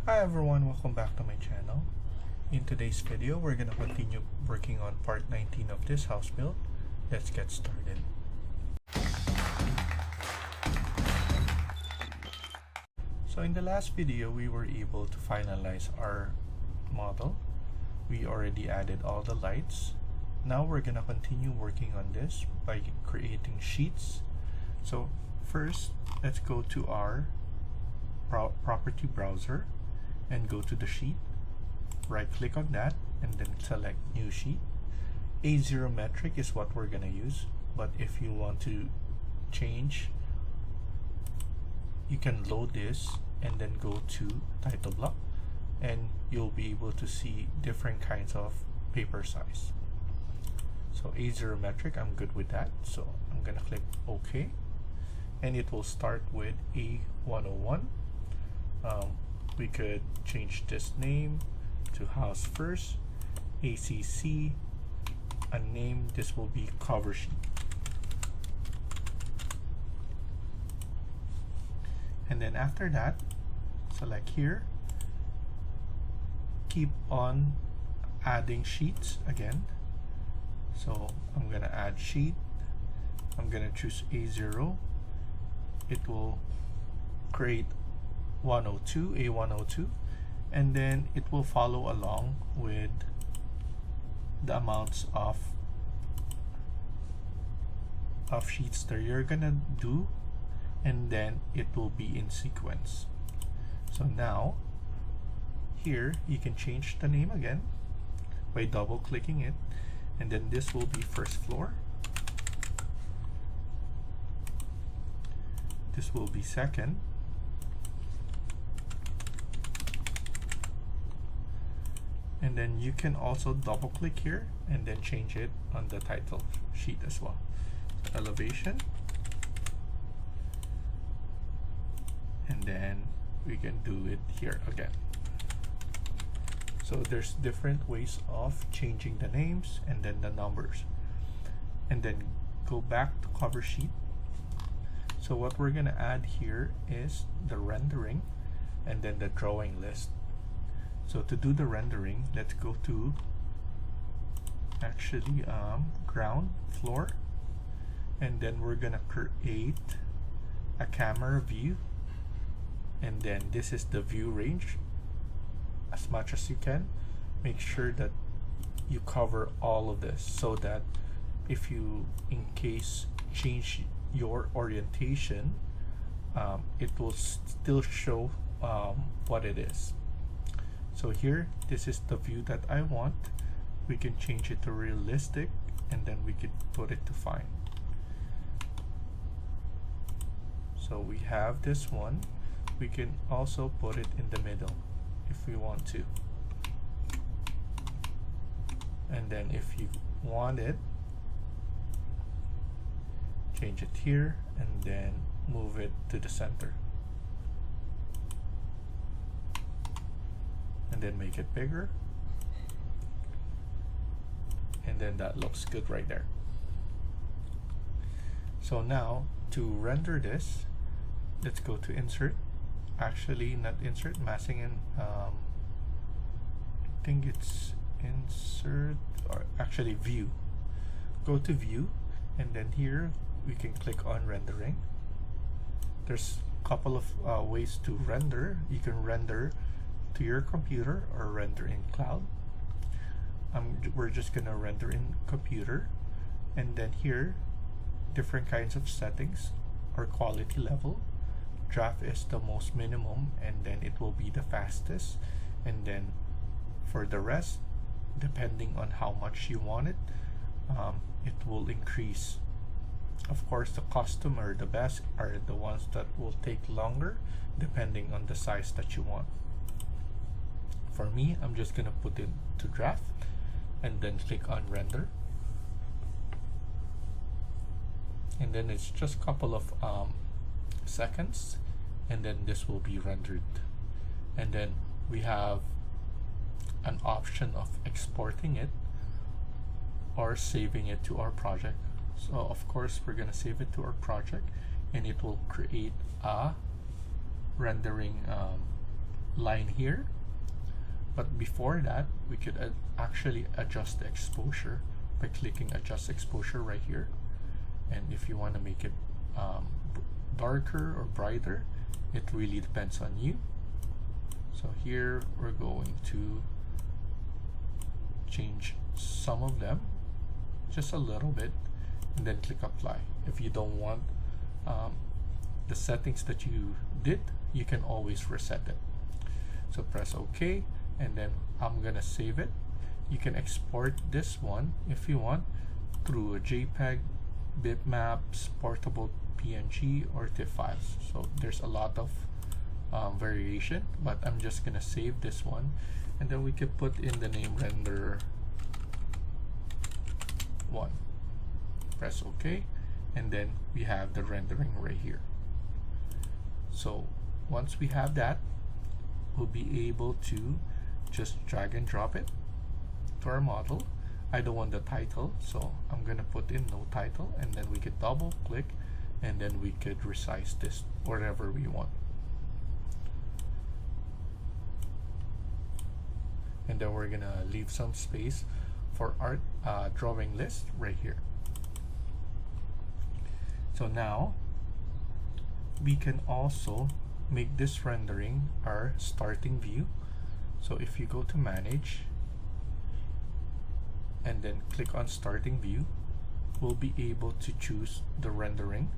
Hi everyone, welcome back to my channel. In today's video, we're going to continue working on part 19 of this house build. Let's get started. So in the last video, we were able to finalize our model. We already added all the lights. Now we're going to continue working on this by creating sheets. So first, let's go to our property browser and go to the sheet, right click on that and then select new sheet. A0 metric is what we're gonna use, but if you want to change, you can load this and then go to title block and you'll be able to see different kinds of paper size. So A0 metric, I'm good with that, so I'm gonna click OK and it will start with A101. We could change this name to house first, ACC, a name, this will be cover sheet. And then after that, select here, keep on adding sheets again. So I'm gonna add sheet, I'm gonna choose A0, it will create 102, A102, and then it will follow along with the amounts of sheets that you're gonna do, and then it will be in sequence. So now here you can change the name again by double clicking it, and then this will be first floor, this will be second, and then you can also double click here and then change it on the title sheet as well. Elevation, and then we can do it here again. So there's different ways of changing the names and then the numbers. And then go back to cover sheet. So what we're gonna add here is the rendering and then the drawing list. So to do the rendering, let's go to actually ground floor, and then we're gonna create a camera view, and then this is the view range as much as you can. Make sure that you cover all of this so that if you in case change your orientation, it will still show what it is. So here, this is the view that I want. We can change it to realistic and then we could put it to fine. So we have this one. We can also put it in the middle if we want to. And then if you want it, change it here and then move it to the center. And then make it bigger, and then that looks good right there. So now to render this, let's go to insert, actually not insert, massing in, I think it's insert, or actually view. Go to view, and then here we can click on rendering. There's a couple of ways to render. You can render to your computer or render in cloud. We're just gonna render in computer, and then here different kinds of settings or quality level. Draft is the most minimum and then it will be the fastest, and then for the rest, depending on how much you want it, it will increase. Of course, the custom or the best are the ones that will take longer depending on the size that you want. For me, I'm just gonna put it to draft and then click on render, and then it's just a couple of seconds and then this will be rendered. And then we have an option of exporting it or saving it to our project. So of course we're gonna save it to our project and it will create a rendering line here. But before that, we could actually adjust the exposure by clicking adjust exposure right here. And if you want to make it darker or brighter, it really depends on you. So here we're going to change some of them, just a little bit, and then click apply. If you don't want the settings that you did, you can always reset it. So press OK, and then I'm gonna save it. You can export this one if you want through a JPEG, bitmaps, portable PNG, or TIFF files. So there's a lot of variation, but I'm just gonna save this one, and then we can put in the name render 1. Press OK, and then we have the rendering right here. So once we have that, we'll be able to just drag and drop it to our model. I don't want the title, so I'm gonna put in no title, and then we could double click, and then we could resize this wherever we want. And then we're gonna leave some space for our drawing list right here. So now we can also make this rendering our starting view. So if you go to manage and then click on starting view, we'll be able to choose the rendering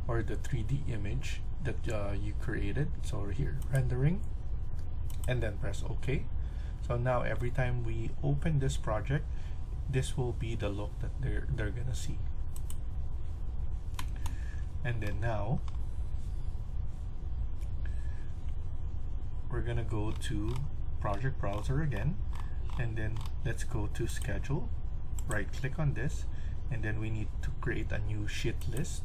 or the 3D image that you created. So here, rendering, and then press OK. So now every time we open this project, this will be the look that they're gonna see. And then now we're gonna go to project browser again, and then let's go to schedule, right click on this, and then we need to create a new sheet list.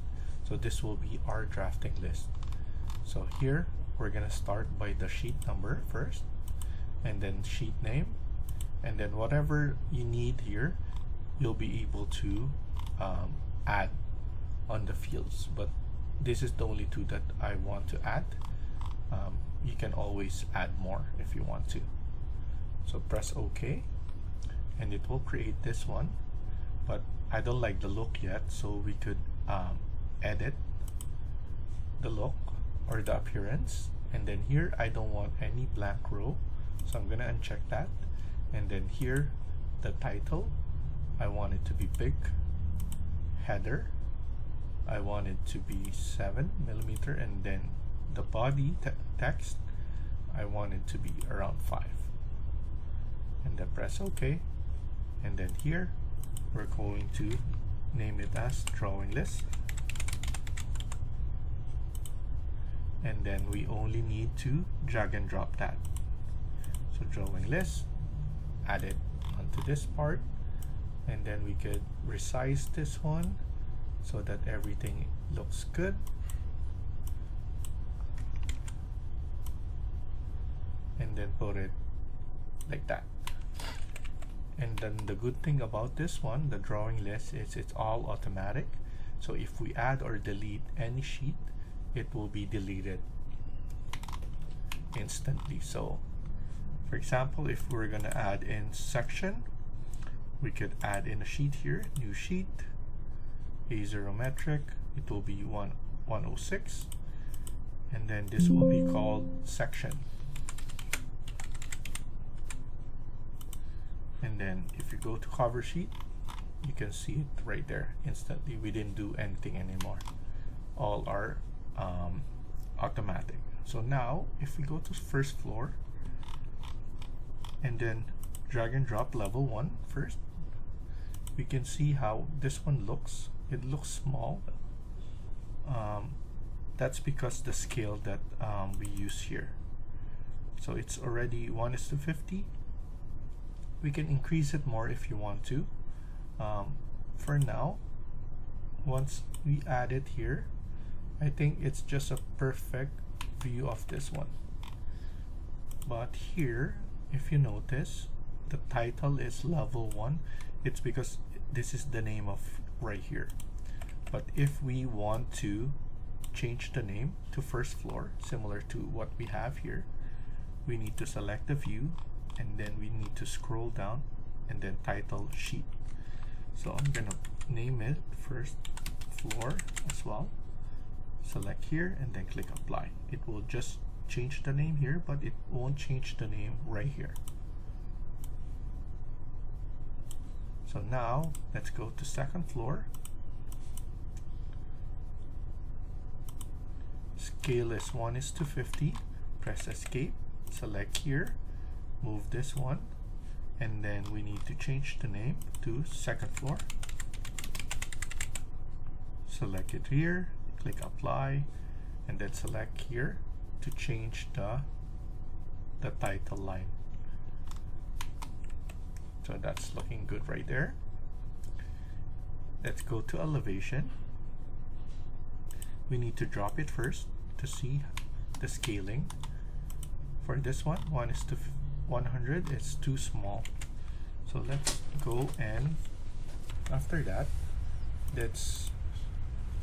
So this will be our drafting list. So here we're gonna start by the sheet number first, and then sheet name, and then whatever you need here you'll be able to add on the fields, but this is the only two that I want to add. You can always add more if you want to. So press OK, and it will create this one, but I don't like the look yet, so we could edit the look or the appearance. And then here I don't want any blank row, so I'm gonna uncheck that. And then here the title, I want it to be big. Header, I want it to be 7mm, and then the body text, I want it to be around 5. And then press OK. And then here we're going to name it as drawing list. And then we only need to drag and drop that. So drawing list, add it onto this part, and then we could resize this one so that everything looks good. And then put it like that. And then the good thing about this one, the drawing list, is it's all automatic. So if we add or delete any sheet, it will be deleted instantly. So for example, if we're gonna add in section, we could add in a sheet here, new sheet, azerometric, it will be 106, and then this will be called section. And then if you go to cover sheet, you can see it right there instantly. We didn't do anything anymore. All are automatic. So now if we go to first floor and then drag and drop level 1 first, we can see how this one looks. It looks small. That's because the scale that we use here. So it's already 1:50. We can increase it more if you want to. For now, once we add it here, I think it's just a perfect view of this one. But here, if you notice, the title is level 1. It's because this is the name of right here. But if we want to change the name to first floor, similar to what we have here, we need to select the view, and then we need to scroll down and then title sheet. So I'm gonna name it first floor as well. Select here and then click apply. It will just change the name here, but it won't change the name right here. So now let's go to second floor. Scale is 1:50. Press escape, select here, move this one, and then we need to change the name to second floor. Select it here, click apply, and then select here to change the title line. So that's looking good right there. Let's go to elevation. We need to drop it first to see the scaling. For this one, 1:100 is too small. So let's go, and after that, let's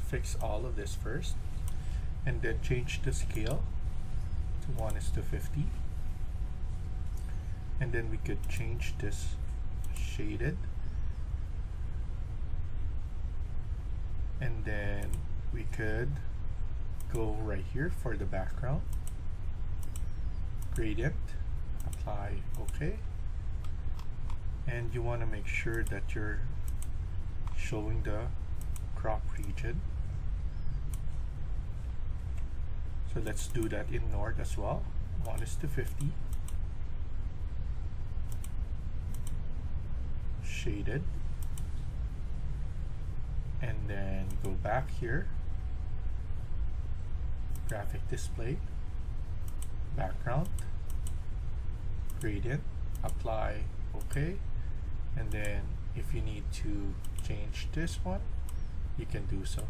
fix all of this first, and then change the scale to 1:50. And then we could change this shaded, and then we could go right here for the background, gradient, apply, OK, and you want to make sure that you're showing the crop region. So let's do that in Nord as well. 1:50, shaded, and then go back here, graphic display, background, gradient, apply, OK, and then if you need to change this one, you can do so.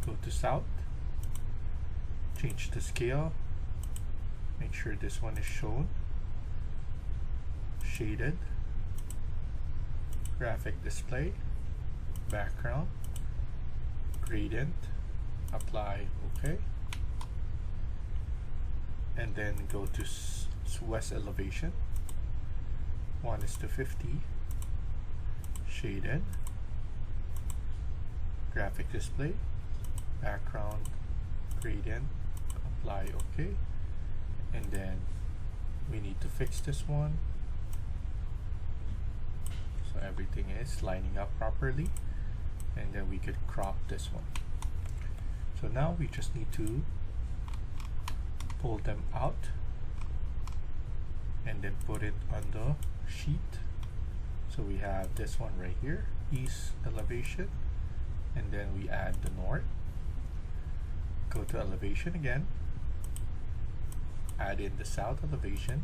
Go to south, change the scale, make sure this one is shown, shaded, graphic display, background, gradient, apply, OK, and then go to west elevation, 1:50, shaded, graphic display, background, gradient, apply, OK, and then we need to fix this one so everything is lining up properly, and then we could crop this one. So now we just need to pull them out and then put it on the sheet. So we have this one right here, east elevation, and then we add the north. Go to elevation again, add in the south elevation,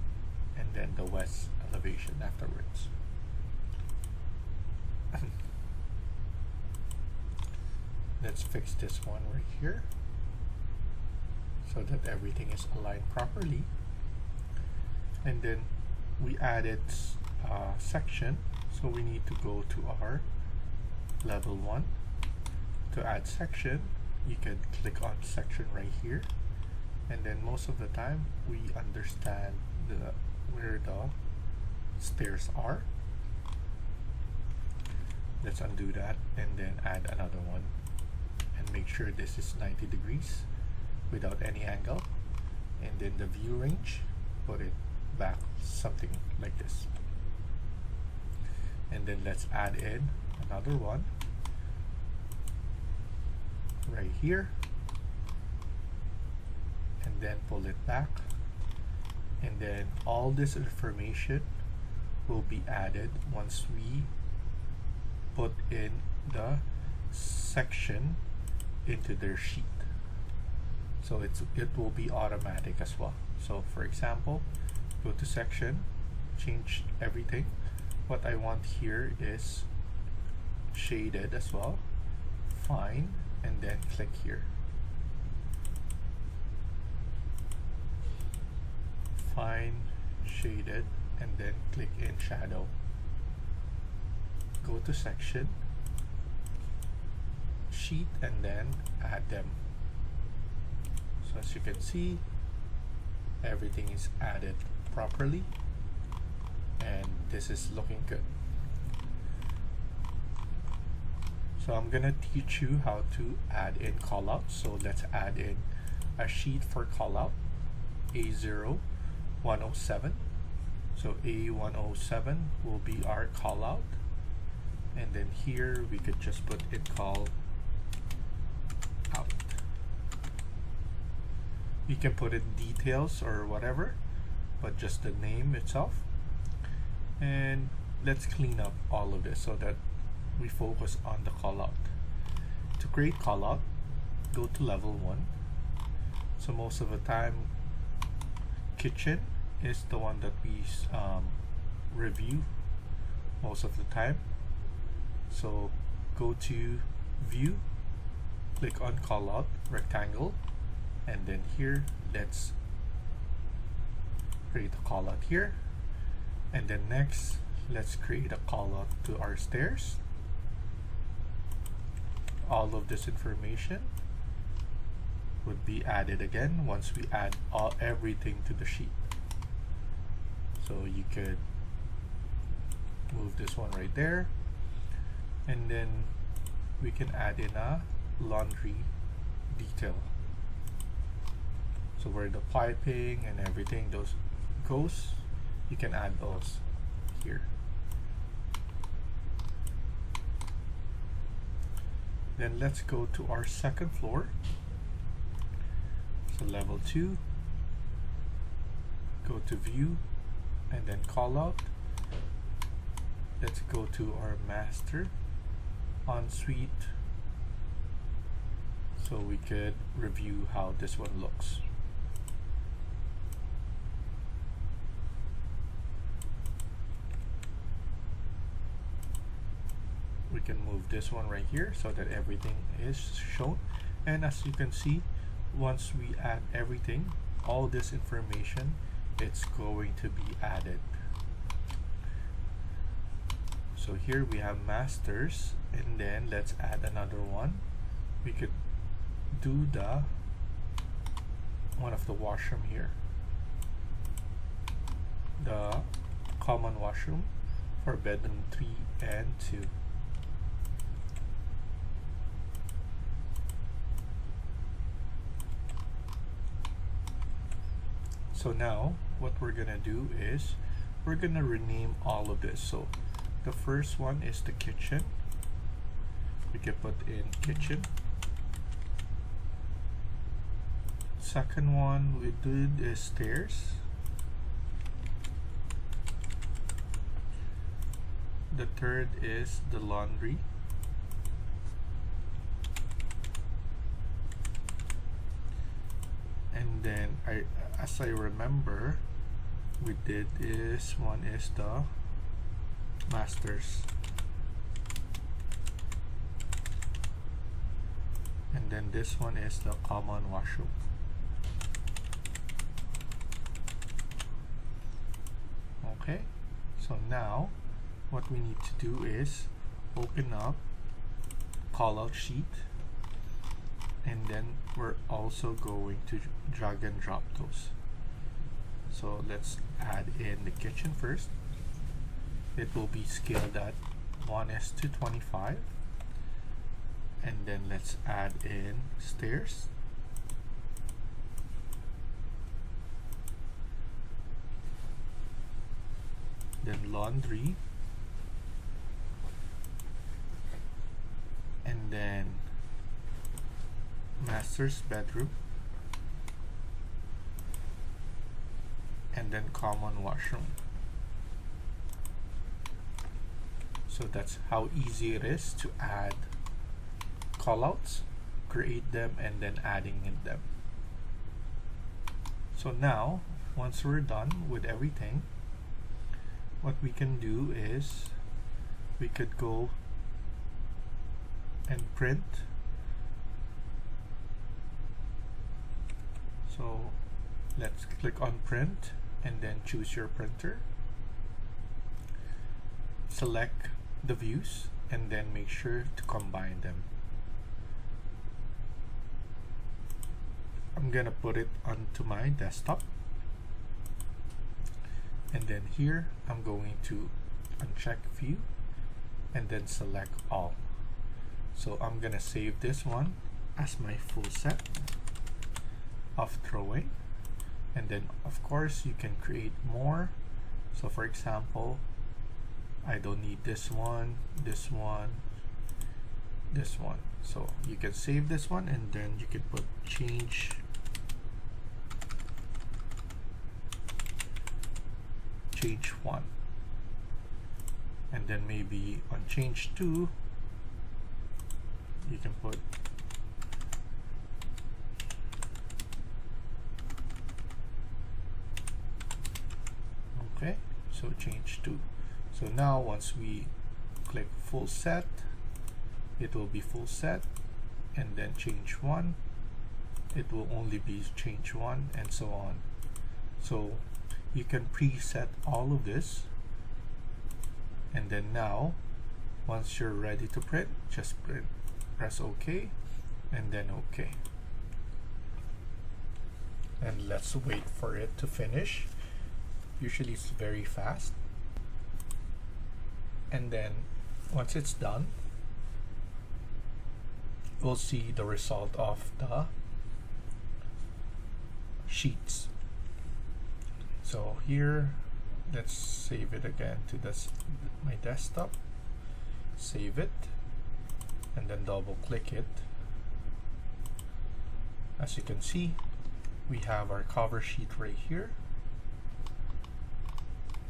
and then the west elevation afterwards. Let's fix this one right here so that everything is aligned properly. And then we added section, so we need to go to our level 1. To add section, you can click on section right here, and then most of the time we understand where the stairs are. Let's undo that and then add another one, and make sure this is 90 degrees without any angle, and then the view range, put it back something like this, and then let's add in another one right here, and then pull it back, and then all this information will be added once we put in the section into their sheet. So it will be automatic as well. So for example, go to section, change everything. What I want here is shaded as well, fine, and then click here, fine, shaded, and then click in shadow. Go to section, sheet, and then add them. So as you can see, everything is added properly, and this is looking good. So I'm gonna teach you how to add in callouts. So let's add in a sheet for callout, A0107. So A107 will be our callout, and then here we could just put in call out. You can put in details or whatever, but just the name itself. And let's clean up all of this so that we focus on the callout. To create callout, go to level 1. So most of the time, kitchen is the one that we review most of the time. So go to view, click on callout, rectangle, and then here let's create a callout here. And then next, let's create a callout to our stairs. All of this information would be added again once we add everything to the sheet. So you could move this one right there, and then we can add in a laundry detail. So where the piping and everything goes, you can add those here. Then let's go to our second floor. So level 2, go to view, and then call out. Let's go to our master ensuite, so we could review how this one looks. We can move this one right here so that everything is shown. And as you can see, once we add everything, all this information, it's going to be added. So here we have masters, and then let's add another one. We could do the one of the washroom here, the common washroom for bedroom 3 and 2. So now what we're gonna do is we're gonna rename all of this. So the first one is the kitchen. We can put in kitchen. Second one we did is stairs. The third is the laundry. And then as I remember, we did this one is the masters, and then this one is the common washroom. Okay, so now what we need to do is open up callout sheet, and then we're also going to drag and drop those. So let's add in the kitchen first. It will be scaled at 1:25, and then let's add in stairs. Then laundry, and then master's bedroom, and then common washroom. So that's how easy it is to add callouts, create them, and then adding in them. So now, once we're done with everything, what we can do is we could go and print. So let's click on print and then choose your printer. Select the views and then make sure to combine them. I'm gonna put it onto my desktop, and then here I'm going to uncheck view and then select all. So I'm gonna save this one as my full set of drawing, and then of course you can create more. So for example, I don't need this one, this one, this one. So you can save this one, and then you can put change one, and then maybe on change 2 you can put okay, so change 2. So now once we click full set, it will be full set, and then change 1, it will only be change 1, and so on. So you can preset all of this, and then now once you're ready to print, just press OK, and then OK, and let's wait for it to finish. Usually it's very fast, and then once it's done, we'll see the result of the sheets. So here, let's save it again to my desktop, save it, and then double click it. As you can see, we have our cover sheet right here.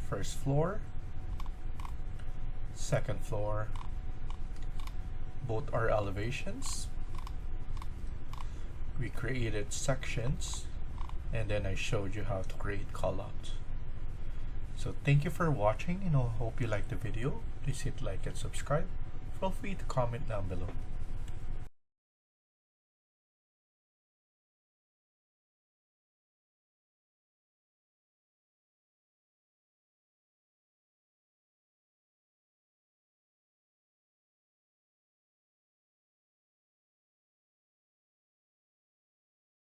First floor, second floor, both are elevations. We created sections, and then I showed you how to create callouts. So thank you for watching, and I hope you liked the video. Please hit like and subscribe. Feel free to comment down below.